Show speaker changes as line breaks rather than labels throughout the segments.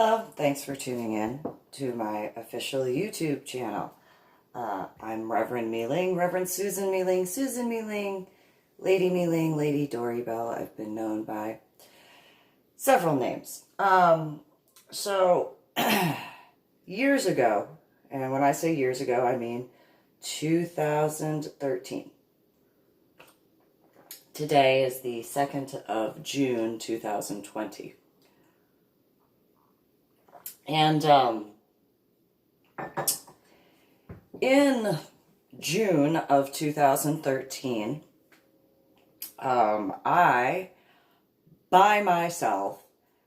Hello, thanks for tuning in to my official YouTube channel. I'm Reverend MeeLing, Reverend Susan MeeLing, Susan MeeLing, Lady Dori Belle. I've been known by several names. Years ago, and when I say years ago, I mean 2013. Today is the 2nd of June, 2020. And in June of 2013, I, by myself,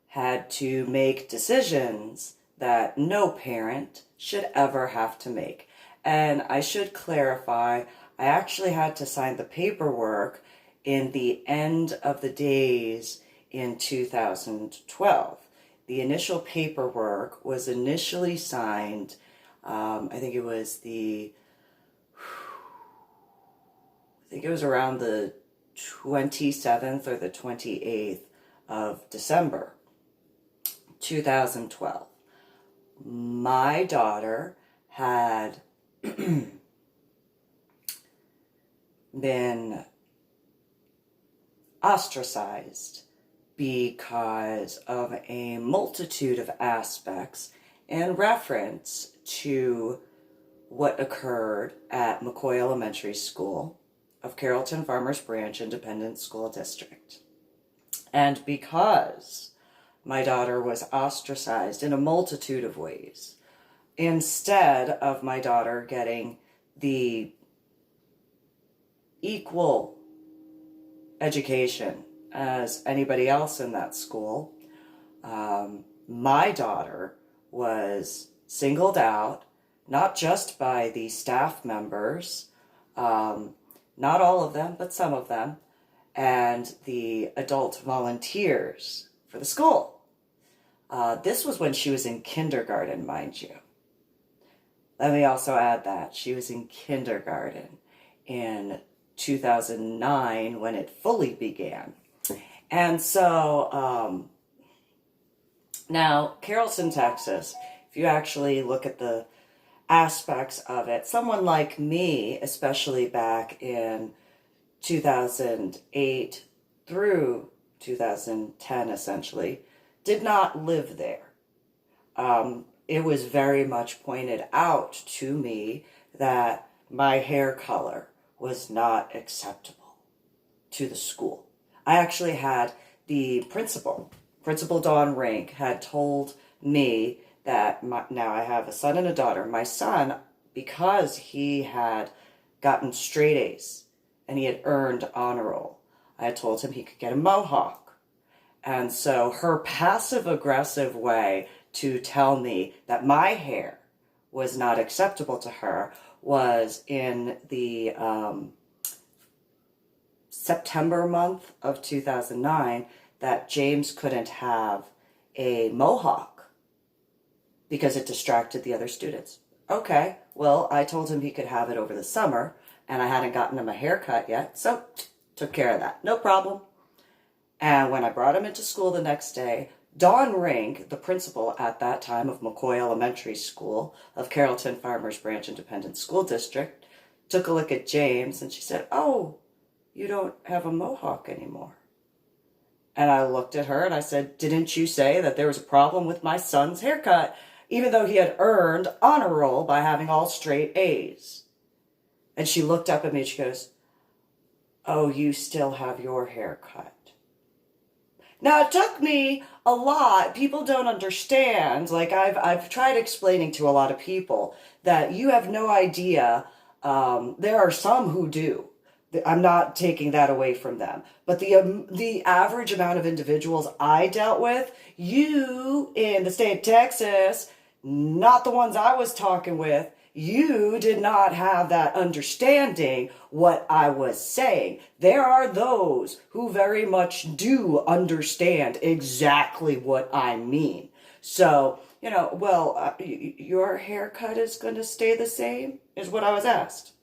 had to make decisions that no parent should ever have to make. And I should clarify, I actually had to sign the paperwork in the end of the days in 2012. The initial paperwork was initially signed, I think it was around the 27th or the 28th of December, 2012. My daughter had been ostracized because of a multitude of aspects in reference to what occurred at McCoy Elementary School of Carrollton Farmers Branch Independent School District. And because my daughter was ostracized in a multitude of ways, instead of my daughter getting the equal education as anybody else in that school, my daughter was singled out, not just by the staff members, not all of them, but some of them, and the adult volunteers for the school. This was when she was in kindergarten, mind you. Let me also add that she was in kindergarten in 2009 when it fully began. And so, now, Carrollton, Texas, if you actually look at the aspects of it, someone like me, especially back in 2008 through 2010, essentially, did not live there. It was very much pointed out to me that my hair color was not acceptable to the school. I actually had the Principal Dawn Rink, had told me that now I have a son and a daughter. My son, because he had gotten straight A's and he had earned honor roll, I had told him he could get a mohawk. And so her passive-aggressive way to tell me that my hair was not acceptable to her was in the September month of 2009 that James couldn't have a mohawk because it distracted the other students. Okay, well, I told him he could have it over the summer, and I hadn't gotten him a haircut yet, so took care of that. No problem. And when I brought him into school the next day, Dawn Rink, the principal at that time of McCoy Elementary School of Carrollton Farmers Branch Independent School District, took a look at James and she said, "Oh, you don't have a mohawk anymore." And I looked at her and I said, "Didn't you say that there was a problem with my son's haircut, even though he had earned honor roll by having all straight A's?" And she looked up at me and she goes, "Oh, you still have your haircut." Now, it took me a lot. People don't understand. Like, I've tried explaining to a lot of people that you have no idea. There are some who do. I'm not taking that away from them. But the average amount of individuals I dealt with, you in the state of Texas, not the ones I was talking with, you did not have that understanding what I was saying. There are those who very much do understand exactly what I mean. So, your haircut is going to stay the same, is what I was asked.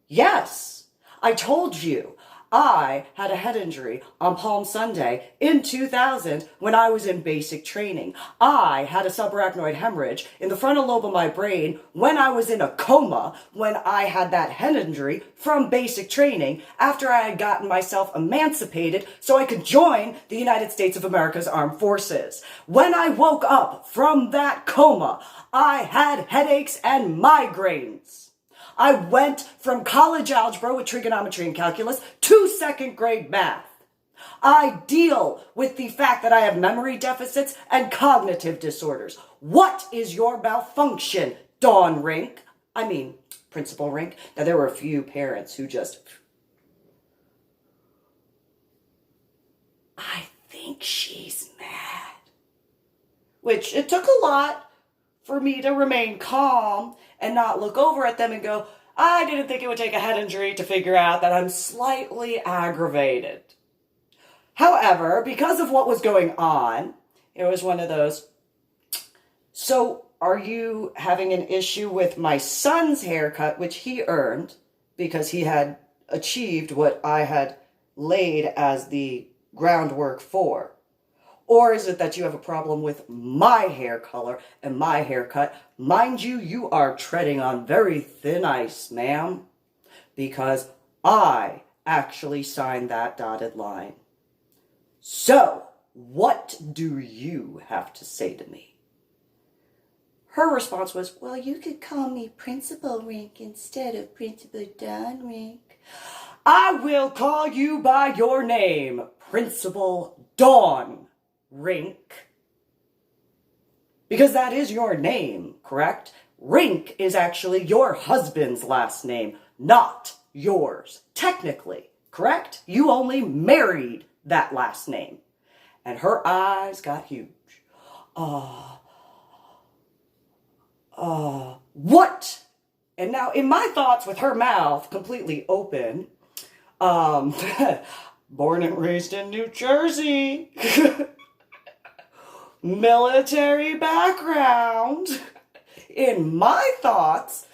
Yes, I told you. I had a head injury on Palm Sunday in 2000 when I was in basic training. I had a subarachnoid hemorrhage in the frontal lobe of my brain when I was in a coma when I had that head injury from basic training after I had gotten myself emancipated so I could join the United States of America's Armed Forces. When I woke up from that coma, I had headaches and migraines. I went from college algebra with trigonometry and calculus to second grade math. I deal with the fact that I have memory deficits and cognitive disorders. What is your malfunction, Dawn Rink? Principal Rink. Now, there were a few parents who just... I think she's mad. Which, it took a lot for me to remain calm and not look over at them and go, I didn't think it would take a head injury to figure out that I'm slightly aggravated. However, because of what was going on, it was one of those, so are you having an issue with my son's haircut, which he earned because he had achieved what I had laid as the groundwork for? Or is it that you have a problem with my hair color and my haircut? Mind you, you are treading on very thin ice, ma'am, because I actually signed that dotted line. So, what do you have to say to me? Her response was, well, you could call me Principal Rink instead of Principal Dawn Rink. I will call you by your name, Principal Dawn Rink. Because that is your name, correct? Rink is actually your husband's last name, not yours. Technically, correct? You only married that last name. And her eyes got huge. What? And now in my thoughts with her mouth completely open, born and raised in New Jersey, military background. In my thoughts,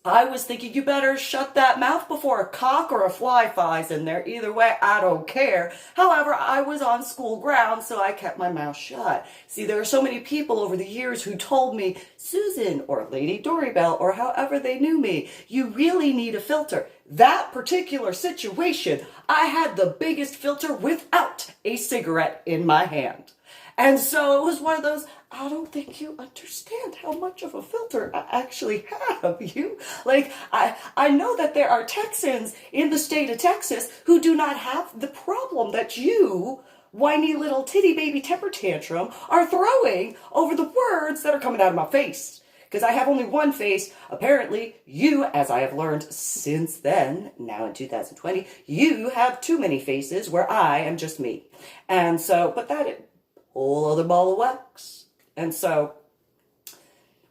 I was thinking you better shut that mouth before a cock or a fly flies in there. Either way, I don't care. However, I was on school grounds, so I kept my mouth shut. See, there are so many people over the years who told me, Susan or Lady Dori Belle or however they knew me, you really need a filter. That particular situation, I had the biggest filter without a cigarette in my hand. And so it was one of those, I don't think you understand how much of a filter I actually have, you. Like, I know that there are Texans in the state of Texas who do not have the problem that you, whiny little titty baby temper tantrum, are throwing over the words that are coming out of my face. Because I have only one face. Apparently, you, as I have learned since then, now in 2020, you have too many faces where I am just me. And so, but that whole other ball of wax. And so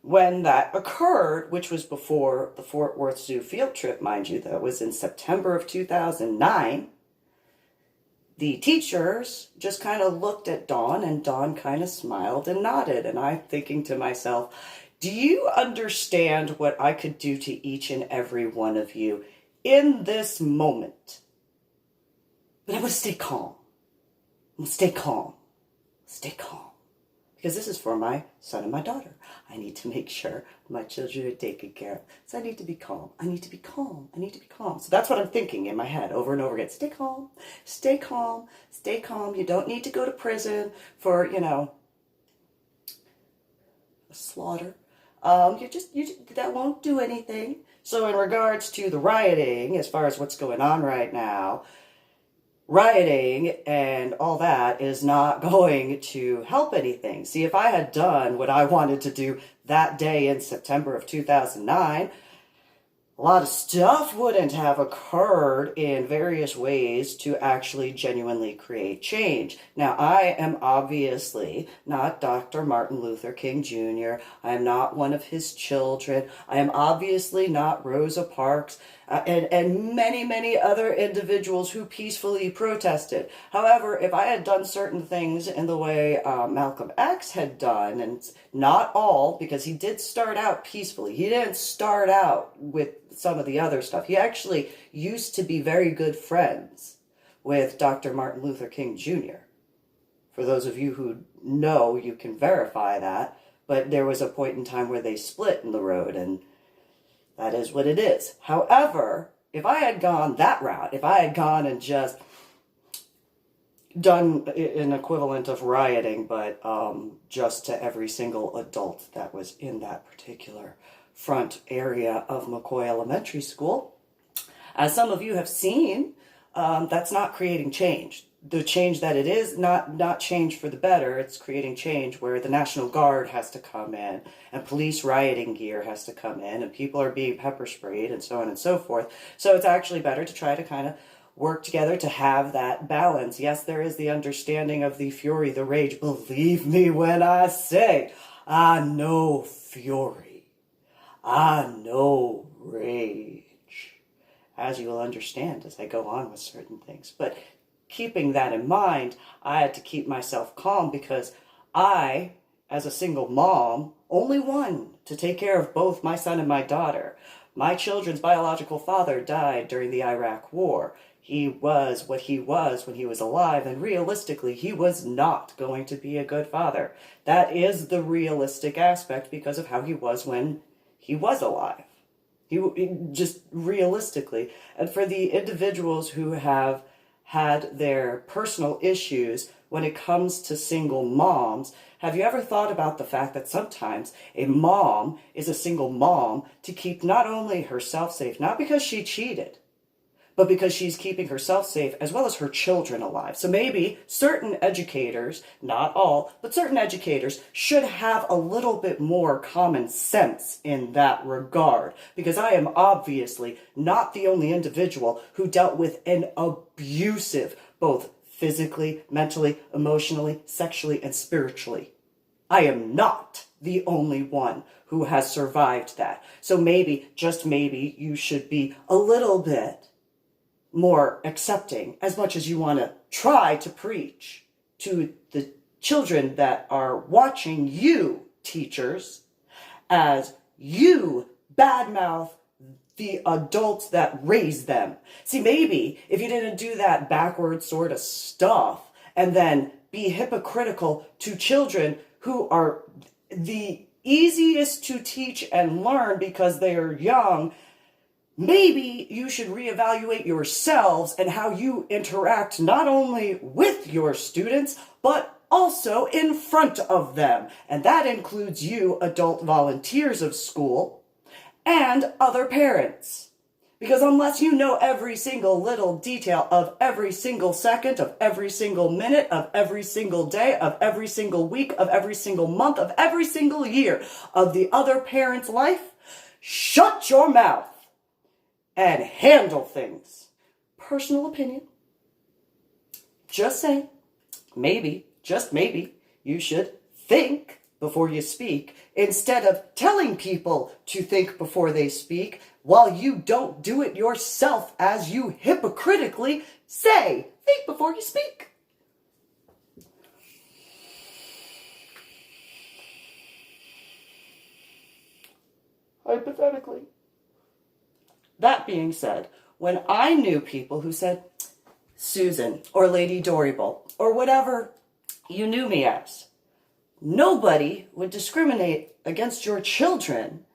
when that occurred, which was before the Fort Worth Zoo field trip, mind you, that was in September of 2009, the teachers just kind of looked at Dawn, and Dawn kind of smiled and nodded. And I'm thinking to myself, do you understand what I could do to each and every one of you in this moment? But I'm going to stay calm. I'm going to stay calm. Stay calm. Because this is for my son and my daughter. I need to make sure my children are taken care of. So I need to be calm. I need to be calm. I need to be calm. So that's what I'm thinking in my head over and over again. Stay calm. Stay calm. Stay calm. You don't need to go to prison for, a slaughter. That won't do anything. So in regards to the rioting, as far as what's going on right now, rioting and all that is not going to help anything. See, if I had done what I wanted to do that day in September of 2009, a lot of stuff wouldn't have occurred in various ways to actually genuinely create change. Now, I am obviously not Dr. Martin Luther King Jr. I am not one of his children. I am obviously not Rosa Parks and many, many other individuals who peacefully protested. However, if I had done certain things in the way Malcolm X had done, and not all, because he did start out peacefully. He didn't start out with some of the other stuff. He actually used to be very good friends with Dr. Martin Luther King Jr. For those of you who know, you can verify that. But there was a point in time where they split in the road, and that is what it is. However, if I had gone that route, if I had gone and just done an equivalent of rioting, but just to every single adult that was in that particular front area of McCoy Elementary School, as some of you have seen, that's not creating change. The change that it is, not change for the better, it's creating change where the National Guard has to come in, and police rioting gear has to come in, and people are being pepper sprayed, and so on and so forth. So it's actually better to try to kind of work together to have that balance. Yes, there is the understanding of the fury, the rage. Believe me when I say, I know fury. I know rage. As you will understand as I go on with certain things. But keeping that in mind, I had to keep myself calm because I, as a single mom, only one to take care of both my son and my daughter. My children's biological father died during the Iraq War. He was what he was when he was alive, and realistically, he was not going to be a good father. That is the realistic aspect because of how he was when he was alive. He just realistically. And for the individuals who have had their personal issues when it comes to single moms, have you ever thought about the fact that sometimes a mom is a single mom to keep not only herself safe, not because she cheated, but because she's keeping herself safe as well as her children alive. So maybe certain educators, not all, but certain educators should have a little bit more common sense in that regard. Because I am obviously not the only individual who dealt with an abusive, both physically, mentally, emotionally, sexually, and spiritually. I am not the only one who has survived that. So maybe, just maybe, you should be a little bit more accepting, as much as you want to try to preach to the children that are watching you, teachers, as you badmouth the adults that raised them. See, maybe if you didn't do that backward sort of stuff and then be hypocritical to children who are the easiest to teach and learn because they are young, maybe you should reevaluate yourselves and how you interact not only with your students, but also in front of them. And that includes you, adult volunteers of school, and other parents. Because unless you know every single little detail of every single second, of every single minute, of every single day, of every single week, of every single month, of every single year of the other parent's life, shut your mouth and handle things. Personal opinion. Just saying, maybe, just maybe, you should think before you speak instead of telling people to think before they speak while you don't do it yourself as you hypocritically say, think before you speak. Hypothetically. That being said, when I knew people who said, Susan or Lady Dori Belle or whatever you knew me as, nobody would discriminate against your children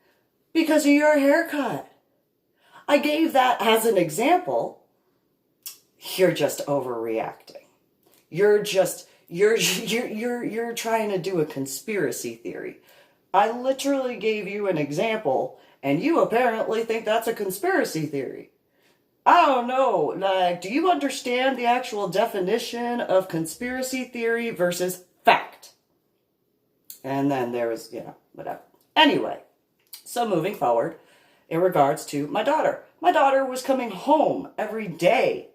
because of your haircut. I gave that as an example. You're just overreacting. You're trying to do a conspiracy theory. I literally gave you an example, and you apparently think that's a conspiracy theory. I don't know, like, do you understand the actual definition of conspiracy theory versus fact? And then there was, whatever. Anyway, so moving forward, in regards to my daughter. My daughter was coming home every day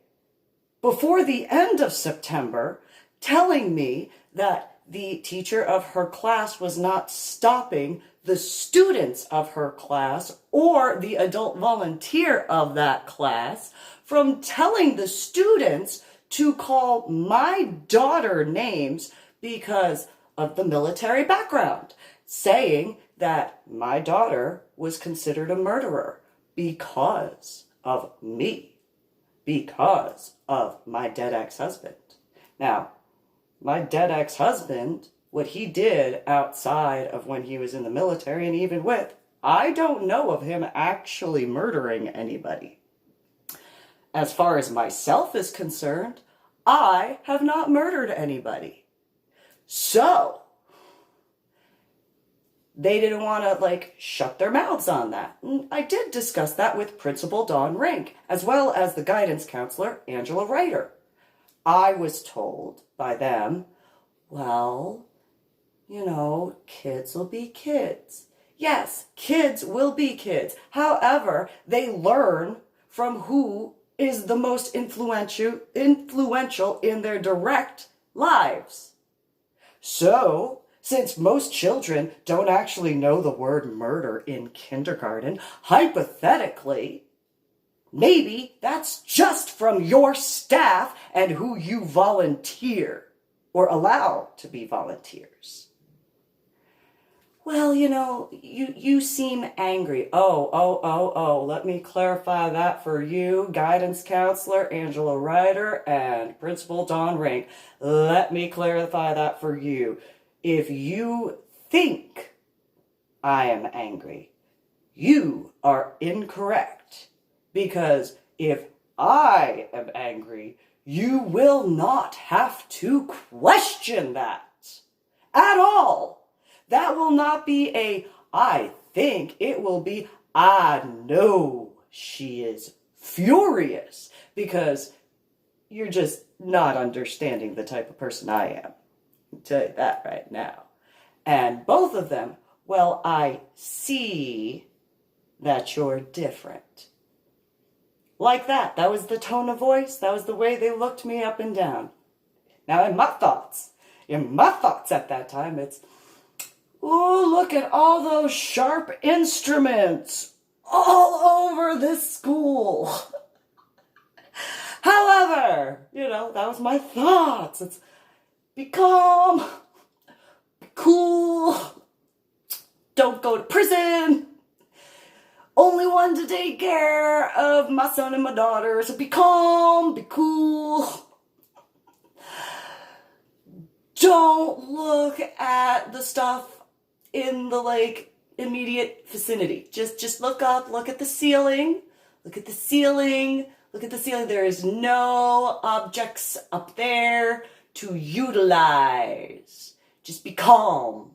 before the end of September, telling me that the teacher of her class was not stopping the students of her class or the adult volunteer of that class from telling the students to call my daughter names because of the military background, saying that my daughter was considered a murderer. because of me, because of my dead ex-husband. Now, my dead ex-husband, what he did outside of when he was in the military and even with, I don't know of him actually murdering anybody. As far as myself is concerned, I have not murdered anybody. So, they didn't want to, shut their mouths on that. And I did discuss that with Principal Dawn Rink, as well as the guidance counselor, Angela Ryder. I was told by them, well, kids will be kids. Yes, kids will be kids. However, they learn from who is the most influential in their direct lives. So, since most children don't actually know the word murder in kindergarten, hypothetically, maybe that's just from your staff and who you volunteer or allow to be volunteers. Well, you seem angry. Oh, let me clarify that for you, guidance counselor Angela Ryder and Principal Dawn Rink. Let me clarify that for you. If you think I am angry, you are incorrect. Because if I am angry, you will not have to question that at all. That will not be a I think. It will be I know she is furious, because you're just not understanding the type of person I am. I'll tell you that right now. And both of them, well, I see that you're different. Like that. That was the tone of voice. That was the way they looked me up and down. Now, in my thoughts at that time, it's, oh, look at all those sharp instruments all over this school. However, that was my thoughts. It's be calm, be cool, don't go to prison. Only one to take care of my son and my daughter, so be calm, be cool. Don't look at the stuff in the immediate vicinity. Just look up, look at the ceiling, look at the ceiling, look at the ceiling. There is no objects up there to utilize. Just be calm.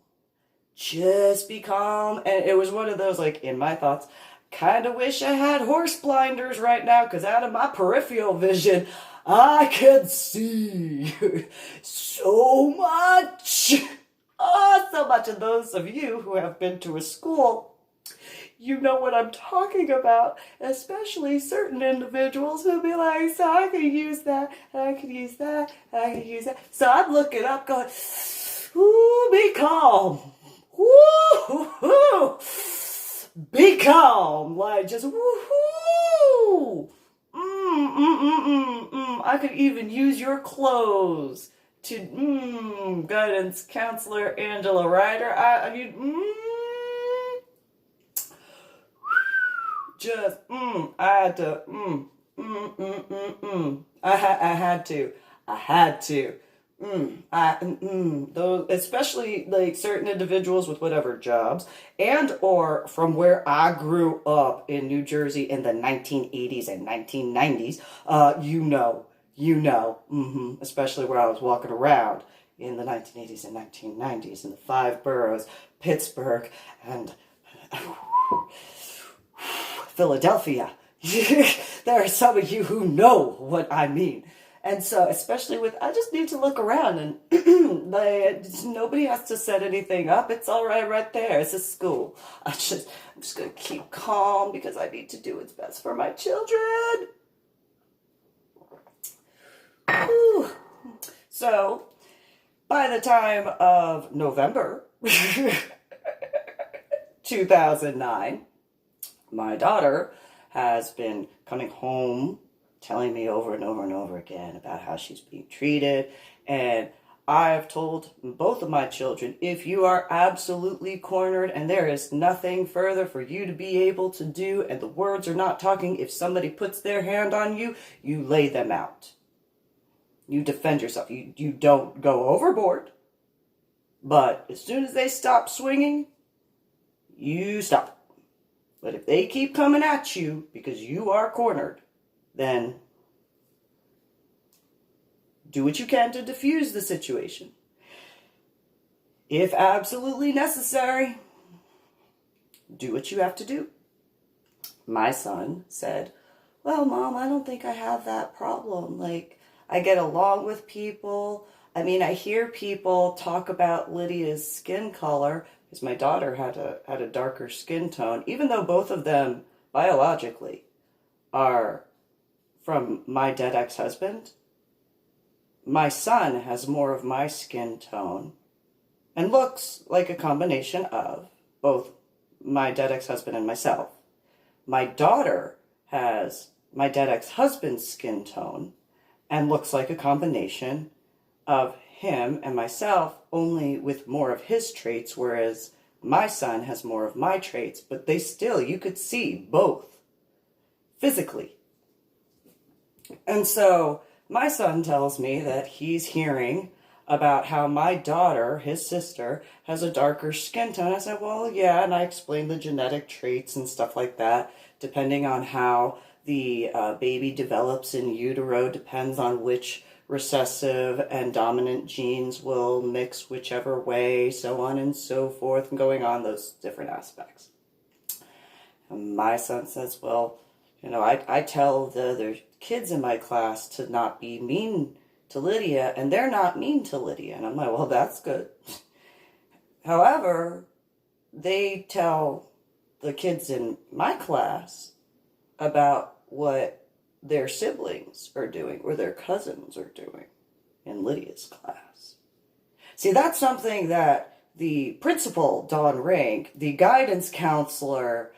Just be calm. And it was one of those, in my thoughts, kind of wish I had horse blinders right now, because out of my peripheral vision, I could see so much. Oh, so much. And those of you who have been to a school, you know what I'm talking about, especially certain individuals who'll be like, so I could use that, and I could use that, and I could use that. So I'm looking up going, ooh, be calm. Woo-hoo-hoo. Be calm. Just woo-hoo. I could even use your clothes to, guidance counselor Angela Ryder. I had to, I had to. Those, especially certain individuals with whatever jobs, and or from where I grew up in New Jersey in the 1980s and 1990s, especially where I was walking around in the 1980s and 1990s in the 5 boroughs, Pittsburgh and Philadelphia. There are some of you who know what I mean. And so, especially I just need to look around, and nobody has to set anything up. It's all right there. It's a school. I'm just going to keep calm, because I need to do what's best for my children. Whew. So, by the time of November 2009, my daughter has been coming home telling me over and over and over again about how she's being treated. And I have told both of my children, if you are absolutely cornered and there is nothing further for you to be able to do and the words are not talking, if somebody puts their hand on you, you lay them out. You defend yourself. You don't go overboard. But as soon as they stop swinging, you stop. But if they keep coming at you because you are cornered, then do what you can to diffuse the situation. If absolutely necessary, do what you have to do. My son said, well, Mom, I don't think I have that problem. Like, I get along with people. I mean, I hear people talk about Lydia's skin color, because my daughter had a darker skin tone, even though both of them biologically are from my dead ex-husband. My son has more of my skin tone and looks like a combination of both my dead ex-husband and myself. My daughter has my dead ex-husband's skin tone and looks like a combination of him and myself, only with more of his traits, whereas my son has more of my traits, but they still, you could see both physically. And so my son tells me that he's hearing about how my daughter, his sister, has a darker skin tone. I said, well, yeah, and I explained the genetic traits and stuff like that, depending on how the baby develops in utero, depends on which recessive and dominant genes will mix whichever way, so on and so forth, and going on those different aspects. And my son says, well, you know, I tell the other kids in my class to not be mean to Lydia, and they're not mean to Lydia. And I'm like, well, that's good. However, they tell the kids in my class about what their siblings are doing or their cousins are doing in Lydia's class. See, that's something that the principal, Dawn Rank, the guidance counselor,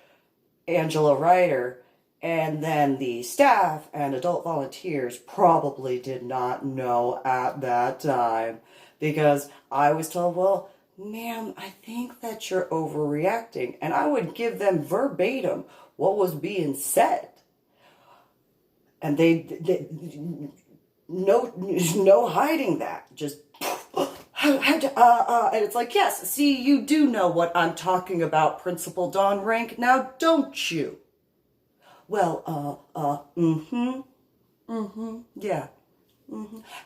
Angela Ryder, and then the staff and adult volunteers probably did not know at that time, because I was told, well, ma'am, I think that you're overreacting. And I would give them verbatim what was being said. And they no hiding that. Just, and it's like, yes, see, you do know what I'm talking about, Principal Dawn Rank, now don't you? Well, yeah.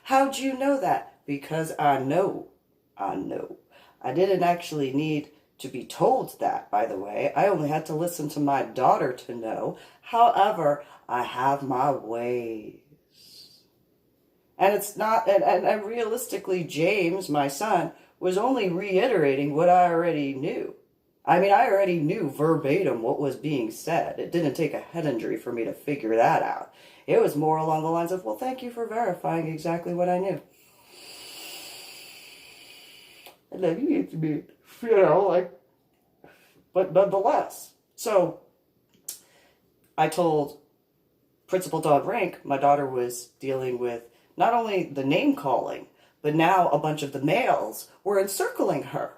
How'd you know that? Because I know. I didn't actually need to be told that, by the way. I only had to listen to my daughter to know. However, I have my ways. And it's not, and realistically, James, my son, was only reiterating what I already knew. I mean, I already knew verbatim what was being said. It didn't take a head injury for me to figure that out. It was more along the lines of, well, thank you for verifying exactly what I knew. And then you need to be, you know, like, but nonetheless. So I told Principal Dawn Rank my daughter was dealing with not only the name calling, but now a bunch of the males were encircling her.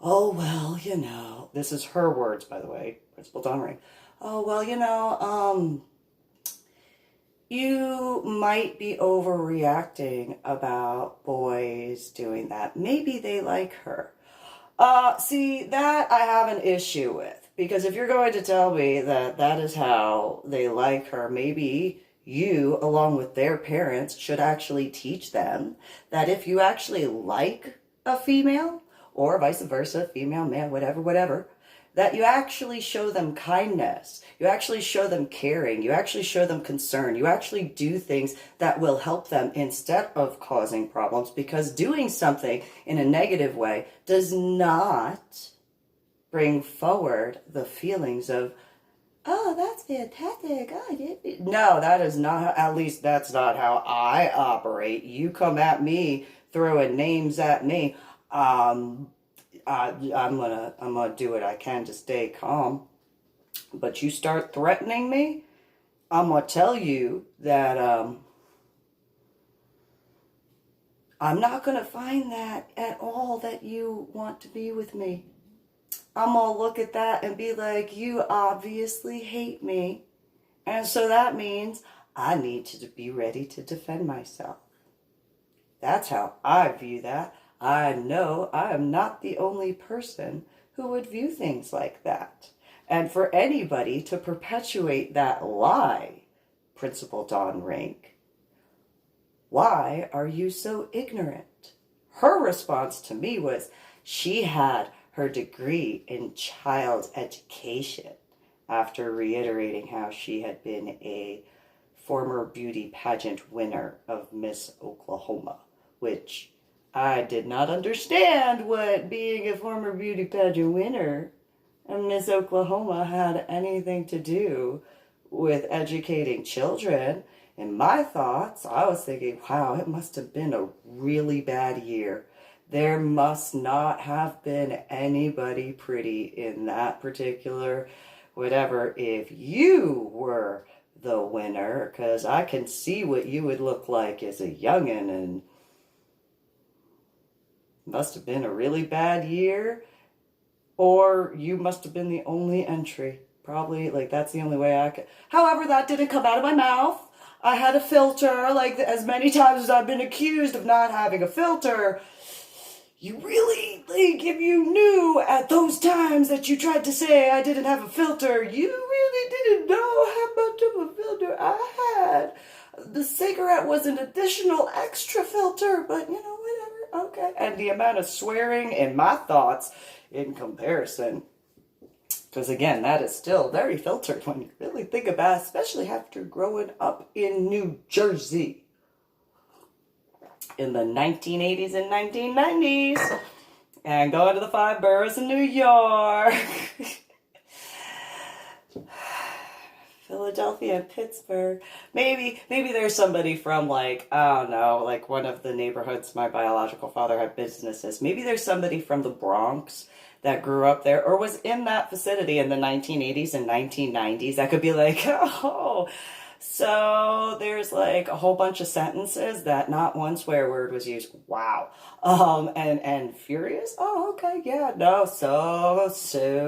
Oh, well, you know, this is her words, by the way, Principal Dawn Rank. Oh, well, you know, you might be overreacting about boys doing that. Maybe they like her. See, that I have an issue with. Because if you're going to tell me that that is how they like her, maybe you, along with their parents, should actually teach them that if you actually like a female, or vice versa, female, male, whatever, that you actually show them kindness, you actually show them caring, you actually show them concern, you actually do things that will help them instead of causing problems, because doing something in a negative way does not bring forward the feelings of, oh, that's fantastic. No, that is not, at least that's not how I operate. You come at me, throwing names at me, I'm gonna do what I can to stay calm. But you start threatening me, I'm gonna tell you that I'm not going to find that at all that you want to be with me. I'm going to look at that and be like, you obviously hate me. And so that means I need to be ready to defend myself. That's how I view that. I know I am not the only person who would view things like that. And for anybody to perpetuate that lie, Principal Dawn Rink, why are you so ignorant? Her response to me was she had her degree in child education after reiterating how she had been a former beauty pageant winner of Miss Oklahoma, which I did not understand what being a former beauty pageant winner of Miss Oklahoma had anything to do with educating children. In my thoughts, I was thinking, wow, it must have been a really bad year. There must not have been anybody pretty in that particular whatever if you were the winner, because I can see what you would look like as a youngin', and must have been a really bad year, or you must have been the only entry. Probably, like, that's the only way I could. However, that didn't come out of my mouth. I had a filter, like, as many times as I've been accused of not having a filter. You really, like, if you knew at those times that you tried to say I didn't have a filter, you really didn't know how much of a filter I had. The cigarette was an additional extra filter, but, you know, whatever, okay. And the amount of swearing in my thoughts in comparison, because, again, that is still very filtered when you really think about it, especially after growing up in New Jersey in the 1980s and 1990s, and going to the 5 boroughs in New York, Philadelphia and Pittsburgh. Maybe there's somebody from, like, I don't know, like one of the neighborhoods my biological father had businesses. Maybe there's somebody from the Bronx that grew up there or was in that vicinity in the 1980s and 1990s that could be like, oh, so there's like a whole bunch of sentences that not one swear word was used. Wow. And furious. Oh, okay. Yeah. No. So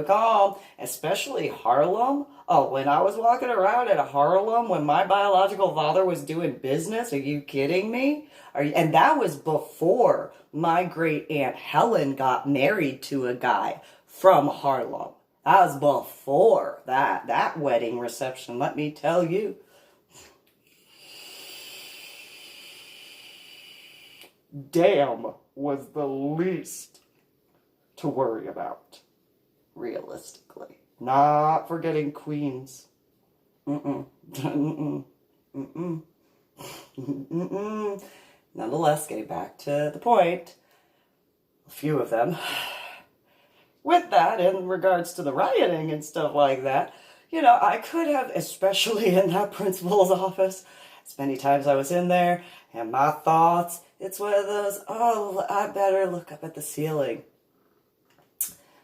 calm. Especially Harlem. Oh, when I was walking around at Harlem when my biological father was doing business. Are you kidding me? And that was before my great aunt Helen got married to a guy from Harlem. That was before that wedding reception. Let me tell you. Damn was the least to worry about, realistically. Not forgetting Queens. Nonetheless, getting back to the point, a few of them. With that, in regards to the rioting and stuff like that, you know, I could have, especially in that principal's office, as many times I was in there, and my thoughts, it's one of those, oh, I better look up at the ceiling.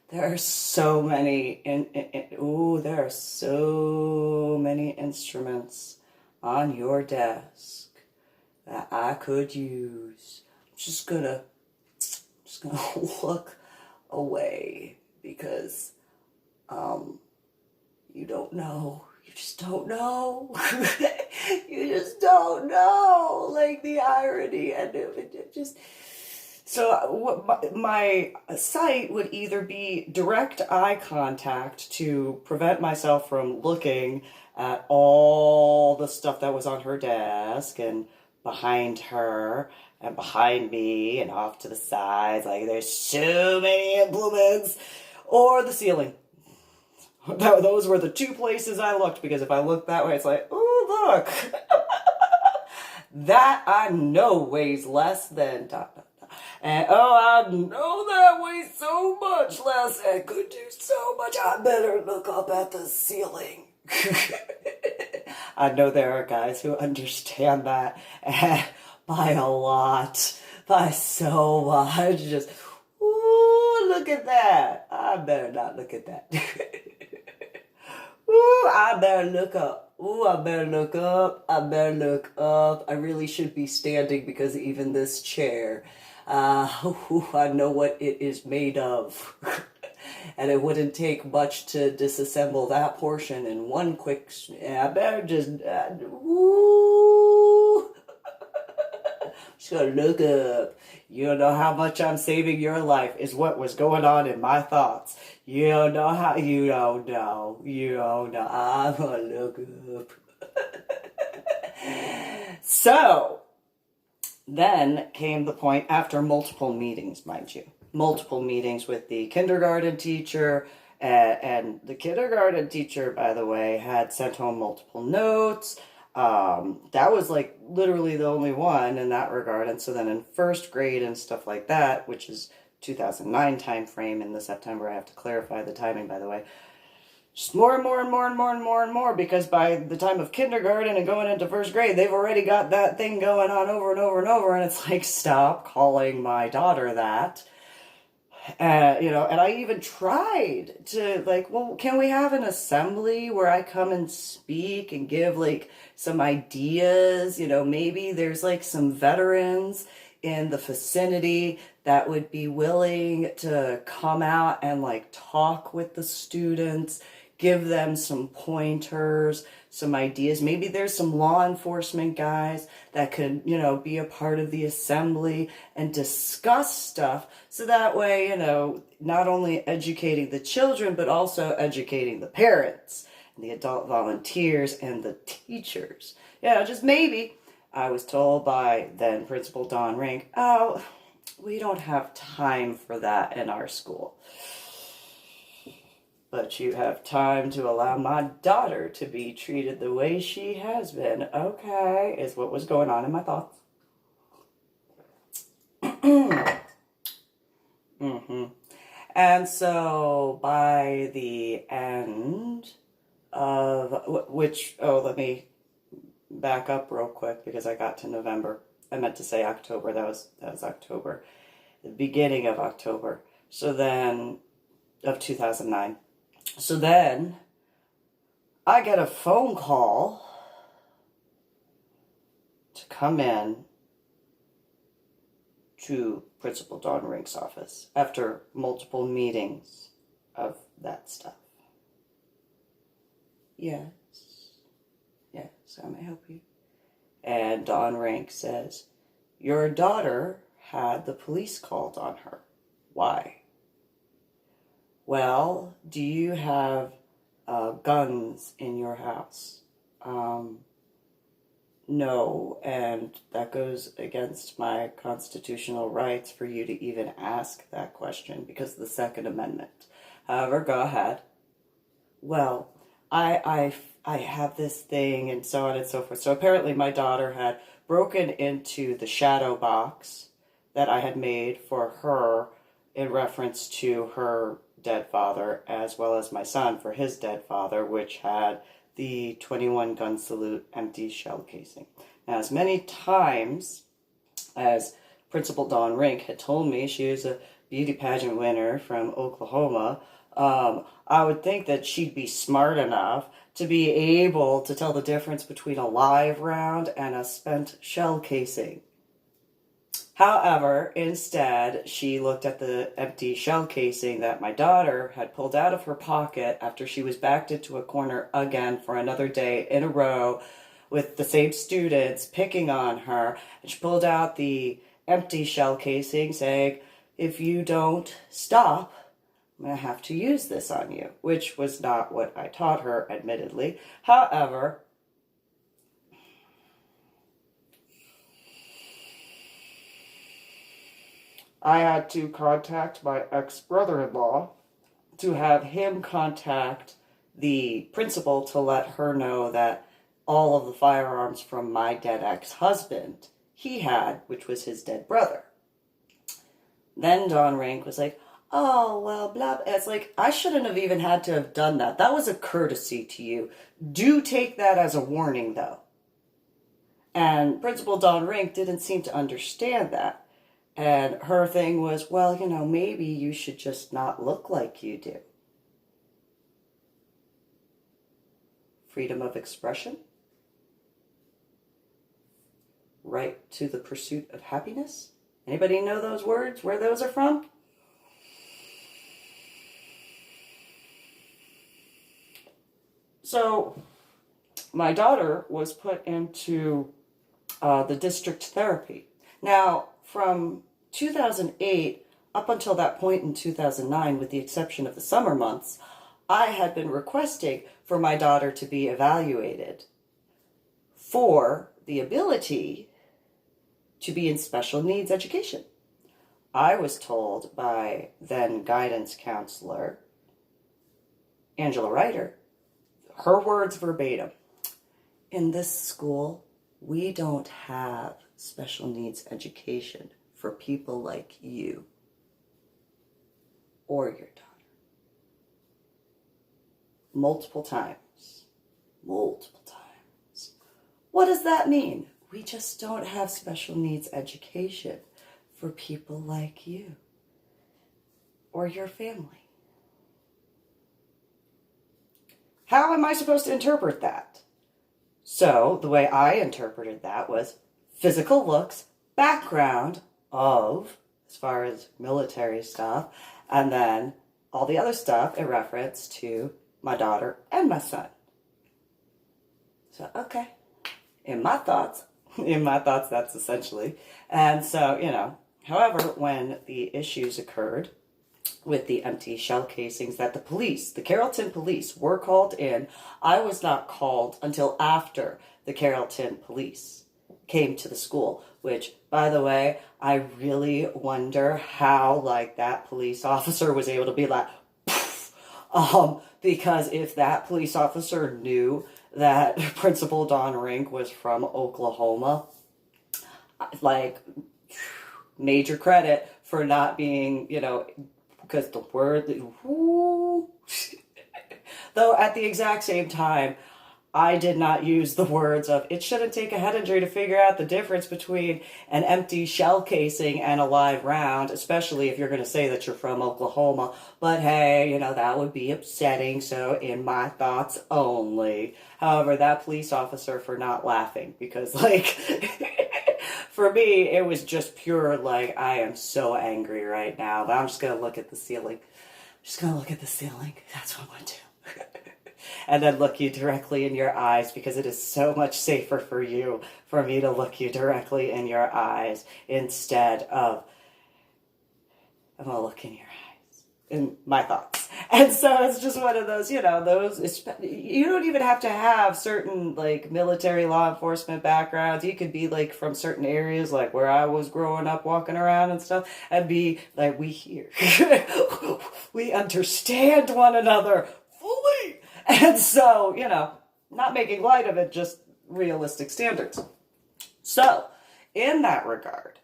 There are so many, there are so many instruments on your desk that I could use. I'm just gonna look away because, you don't know. You just don't know. You just don't know. Like the irony and it just. So my sight would either be direct eye contact to prevent myself from looking at all the stuff that was on her desk and behind her and behind me and off to the sides. Like there's so many implements. Or the ceiling. Those were the two places I looked, because if I looked that way, it's like, oh, look. That I know weighs less than... And oh, I know that weighs so much less and could do so much. I better look up at the ceiling. I know there are guys who understand that by a lot, by so much. Just, ooh, look at that. I better not look at that. Ooh, I better look up Ooh, I better look up. I better look up. I really should be standing because even this chair, I know what it is made of. And it wouldn't take much to disassemble that portion in one quick. I better just. Woo! Just gotta look up. You don't know how much I'm saving your life, is what was going on in my thoughts. You don't know how. You don't know. You don't know. I'm gonna look up. So, then came the point after multiple meetings, mind you. Multiple meetings with the kindergarten teacher. And the kindergarten teacher, by the way, had sent home multiple notes. That was like literally the only one in that regard. And so then in first grade and stuff like that, which is 2009 time frame in the September, I have to clarify the timing, by the way. Just more and more and more and more and more and more, because by the time of kindergarten and going into first grade, they've already got that thing going on over and over and over. And it's like, stop calling my daughter that. And I even tried to, like, well, can we have an assembly where I come and speak and give like some ideas? Maybe there's like some veterans in the vicinity that would be willing to come out and like talk with the students, give them some pointers, some ideas. Maybe there's some law enforcement guys that could, be a part of the assembly and discuss stuff. So that way, not only educating the children, but also educating the parents and the adult volunteers and the teachers. Just maybe. I was told by then Principal Don Rink, oh, we don't have time for that in our school. But you have time to allow my daughter to be treated the way she has been. Okay, is what was going on in my thoughts. And so by the end of let me back up real quick because I got to November. I meant to say October. That was October. The beginning of October. So then of 2009. So then I get a phone call to come in to Principal Don Rink's office after multiple meetings of that stuff. Yes, I may help you. And Don Rink says, your daughter had the police called on her. Why? Well, do you have guns in your house? No, and that goes against my constitutional rights for you to even ask that question because of the Second Amendment. However, go ahead. Well, I have this thing and so on and so forth. So apparently my daughter had broken into the shadow box that I had made for her in reference to her dead father, as well as my son for his dead father, which had the 21 gun salute empty shell casing. Now, as many times as Principal Dawn Rink had told me she was a beauty pageant winner from Oklahoma, I would think that she'd be smart enough to be able to tell the difference between a live round and a spent shell casing. However, instead, she looked at the empty shell casing that my daughter had pulled out of her pocket after she was backed into a corner again for another day in a row with the same students picking on her. And she pulled out the empty shell casing saying, if you don't stop, I'm going to have to use this on you, which was not what I taught her, admittedly. However, I had to contact my ex-brother-in-law to have him contact the principal to let her know that all of the firearms from my dead ex-husband he had, which was his dead brother. Then Don Rink was like, oh, well, blah, blah. It's like, I shouldn't have even had to have done that. That was a courtesy to you. Do take that as a warning, though. And Principal Don Rink didn't seem to understand that. And her thing was, well, maybe you should just not look like you do. freedom of expression, right to the pursuit of happiness. Anybody know those words, where those are from? So my daughter was put into the district therapy. Now, from 2008 up until that point in 2009, with the exception of the summer months, I had been requesting for my daughter to be evaluated for the ability to be in special needs education. I was told by then guidance counselor Angela Ryder, her words verbatim, in this school, we don't have special needs education for people like you or your daughter. Multiple times. What does that mean? We just don't have special needs education for people like you or your family. How am I supposed to interpret that? So the way I interpreted that was physical looks, background of, as far as military stuff, and then all the other stuff in reference to my daughter and my son. So, okay. In my thoughts, that's essentially. And so, however, when the issues occurred with the empty shell casings that the Carrollton police were called in, I was not called until after the Carrollton police came to the school, which, by the way, I really wonder how, that police officer was able to be like, because if that police officer knew that Principal Don Rink was from Oklahoma, major credit for not being, because the word, though at the exact same time, I did not use the words of, it shouldn't take a head injury to figure out the difference between an empty shell casing and a live round, especially if you're going to say that you're from Oklahoma. But hey, that would be upsetting, so in my thoughts only. However, that police officer for not laughing, because for me, it was just pure, I am so angry right now, but I'm just going to look at the ceiling. That's what I'm going to do. And then look you directly in your eyes, because it is so much safer for me to look you directly in your eyes instead of, I'm going to look in your eyes, in my thoughts. And so it's just one of those, you don't even have to have certain, military law enforcement backgrounds. You could be, from certain areas, where I was growing up, walking around and stuff, and be, we hear. We understand one another fully. And so, not making light of it, just realistic standards. So, in that regard,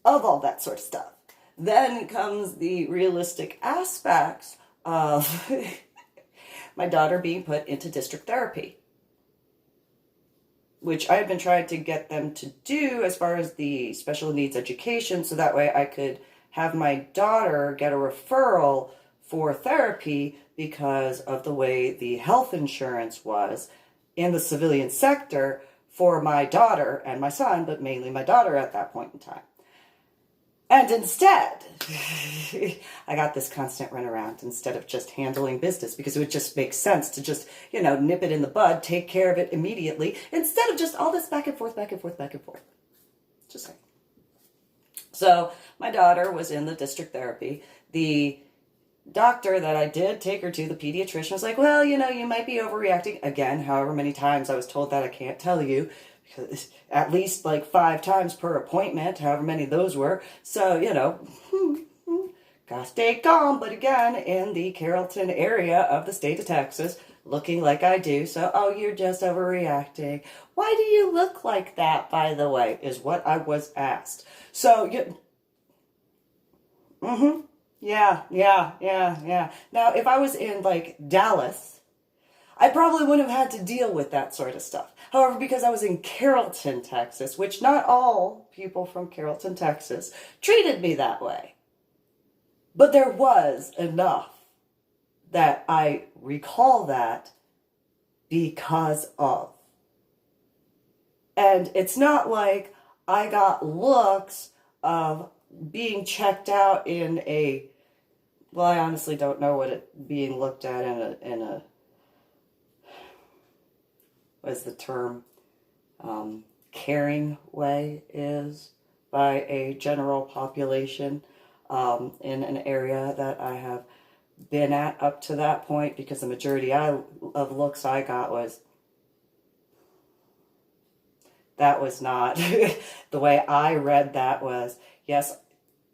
of all that sort of stuff, then comes the realistic aspects of my daughter being put into district therapy, which I had been trying to get them to do as far as the special needs education, so that way I could have my daughter get a referral for therapy because of the way the health insurance was in the civilian sector for my daughter and my son, but mainly my daughter at that point in time. And instead, I got this constant runaround instead of just handling business, because it would just make sense to just, nip it in the bud, take care of it immediately, instead of just all this back and forth. Just saying. So my daughter was in the district therapy. The doctor that I did take her to, the pediatrician, was like, well, you might be overreacting. Again, however many times I was told that, I can't tell you, because at least 5 times per appointment, however many those were. So, gotta stay calm. But again, in the Carrollton area of the state of Texas, looking like I do. So, oh, you're just overreacting. Why do you look like that, by the way, is what I was asked. So, Yeah. Now, if I was in, Dallas, I probably wouldn't have had to deal with that sort of stuff. However, because I was in Carrollton, Texas, which not all people from Carrollton, Texas, treated me that way. But there was enough that I recall that because of. And it's not like I got looks of being checked out in a, well, I honestly don't know what it being looked at in a what's the term, caring way is by a general population in an area that I have been at up to that point, because the majority of looks I got was, that was not, the way I read that was, yes,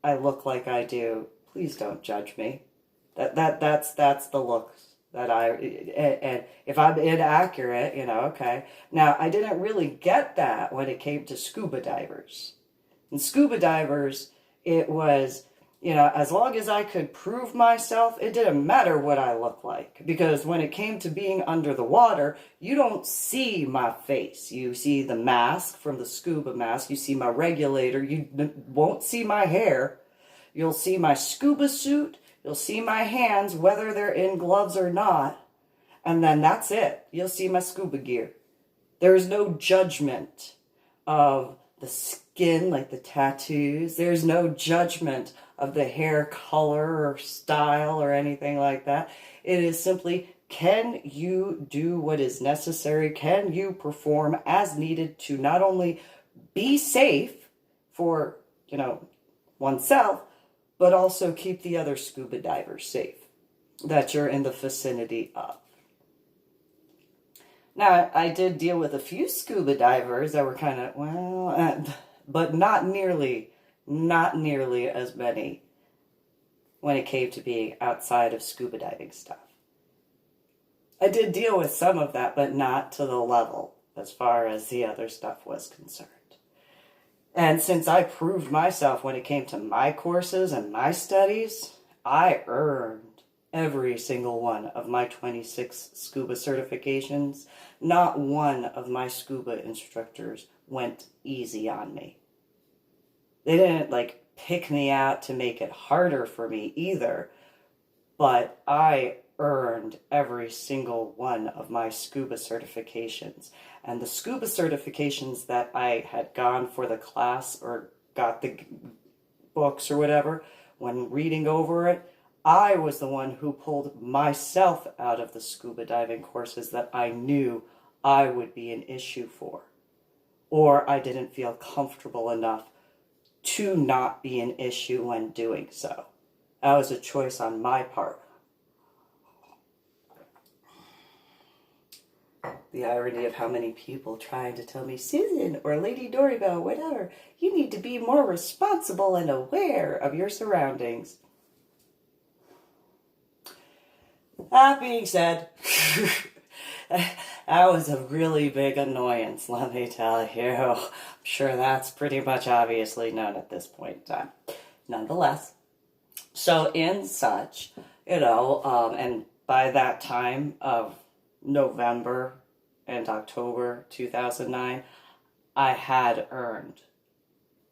I look like I do, please don't judge me. That's the looks that and if I'm inaccurate, okay. Now, I didn't really get that when it came to scuba divers. And scuba divers, it was, as long as I could prove myself, it didn't matter what I looked like. Because when it came to being under the water, you don't see my face. You see the mask from the scuba mask. You see my regulator. You won't see my hair. You'll see my scuba suit. You'll see my hands, whether they're in gloves or not. And then that's it. You'll see my scuba gear. There's no judgment of the skin, like the tattoos. There's no judgment of the hair color or style or anything like that. It is simply, can you do what is necessary? Can you perform as needed to not only be safe for, oneself, but also keep the other scuba divers safe that you're in the vicinity of. Now, I did deal with a few scuba divers that were kind of, but not nearly as many when it came to being outside of scuba diving stuff. I did deal with some of that, but not to the level as far as the other stuff was concerned. And since I proved myself when it came to my courses and my studies, I earned every single one of my 26 scuba certifications. Not one of my scuba instructors went easy on me. They didn't pick me out to make it harder for me either, but I earned every single one of my scuba certifications. And the scuba certifications that I had gone for the class or got the books or whatever, when reading over it, I was the one who pulled myself out of the scuba diving courses that I knew I would be an issue for, or I didn't feel comfortable enough to not be an issue when doing so. That was a choice on my part. The irony of how many people trying to tell me, Susan or Lady Dori Belle, whatever, you need to be more responsible and aware of your surroundings. That being said, that was a really big annoyance, let me tell you. I'm sure that's pretty much obviously known at this point in time. Nonetheless, so in such, and by that time of November and October 2009, I had earned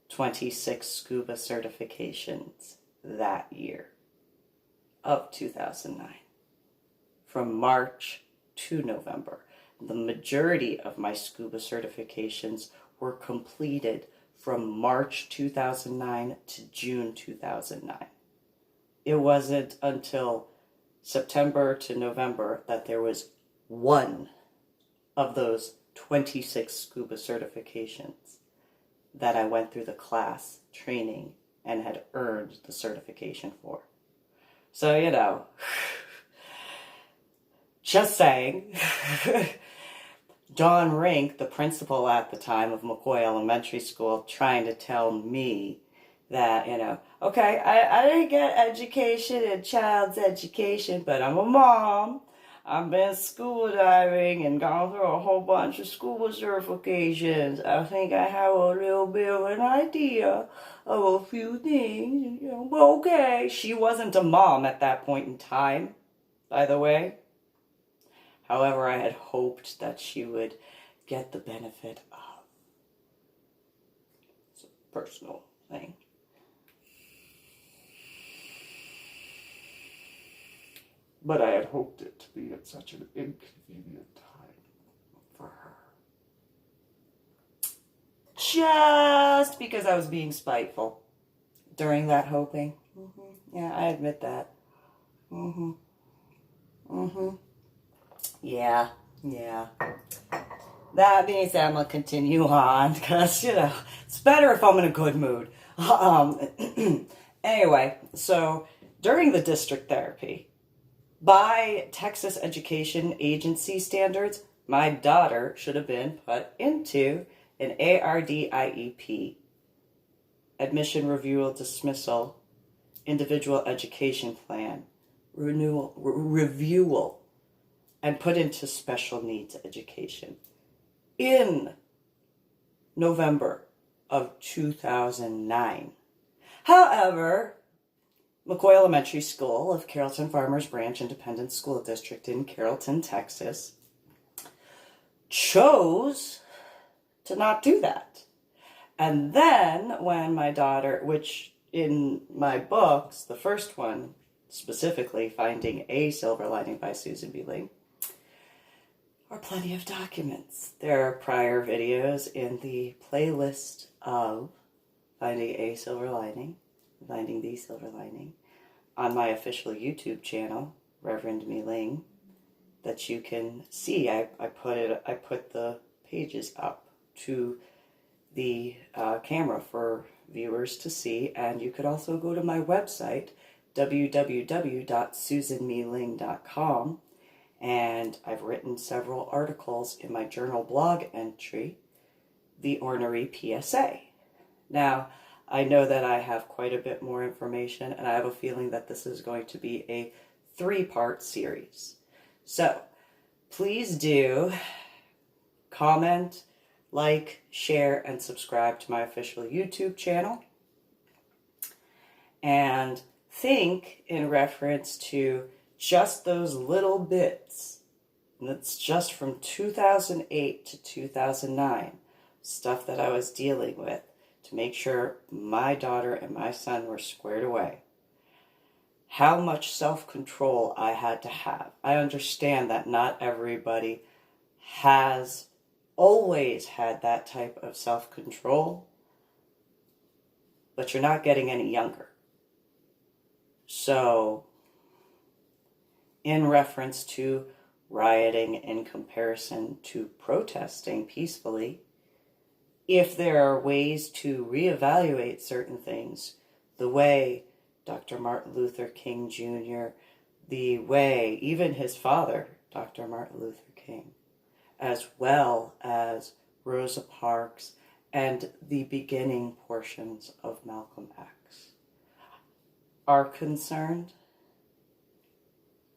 26 scuba certifications that year of 2009. From March to November. The majority of my scuba certifications were completed from March 2009 to June 2009. It wasn't until September to November that there was one of those 26 scuba certifications that I went through the class training and had earned the certification for. So, just saying. John Rink, the principal at the time of McCoy Elementary School, trying to tell me that, okay, I didn't get education and child's education, but I'm a mom. I've been scuba diving and gone through a whole bunch of scuba certifications. I think I have a little bit of an idea of a few things, but okay. She wasn't a mom at that point in time, by the way. However, I had hoped that she would get the benefit of. It's a personal thing. But I had hoped it to be at such an inconvenient time. just because I was being spiteful during that hoping. Yeah, I admit that. Yeah. That means I'm going to continue on because, it's better if I'm in a good mood. Anyway, so during the district therapy, by Texas Education Agency standards, my daughter should have been put into an ARDIEP, Admission Review Dismissal, Individual Education Plan, Reviewal, and put into special needs education in November of 2009. However, McCoy Elementary School of Carrollton Farmers Branch Independent School District in Carrollton, Texas, chose to not do that. And then when my daughter, which in my books, the first one, specifically Finding a Silver Lining by Susan MeeLing, are plenty of documents. There are prior videos in the playlist of Finding a Silver Lining, Finding the Silver Lining, on my official YouTube channel, Reverend MeeLing, that you can see. I put the pages up to the camera for viewers to see, and you could also go to my website, www.susanmeeling.com, and I've written several articles in my journal blog entry, The Ornery PSA. Now, I know that I have quite a bit more information, and I have a feeling that this is going to be a 3-part series. So, please do comment, like, share, and subscribe to my official YouTube channel. And think in reference to just those little bits, and it's just from 2008 to 2009, stuff that I was dealing with to make sure my daughter and my son were squared away. How much self-control I had to have. I understand that not everybody has always had that type of self-control, but you're not getting any younger. So, in reference to rioting in comparison to protesting peacefully, if there are ways to reevaluate certain things, the way Dr. Martin Luther King Jr., the way even his father, Dr. Martin Luther King, as well as Rosa Parks and the beginning portions of Malcolm X, are concerned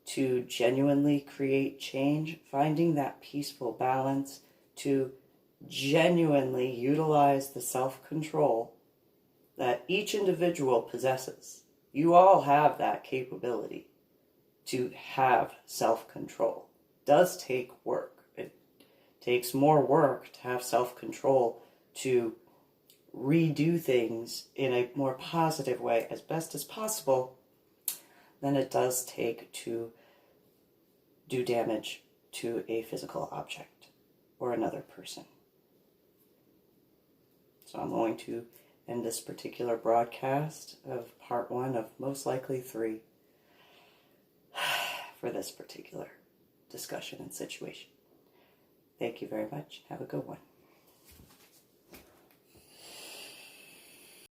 to genuinely create change, finding that peaceful balance to genuinely utilize the self-control that each individual possesses. You all have that capability to have self-control. It does take work. It takes more work to have self-control to redo things in a more positive way as best as possible than it does take to do damage to a physical object or another person. So I'm going to end this particular broadcast of part 1 of most likely 3 for this particular discussion and situation. Thank you very much. Have a good one.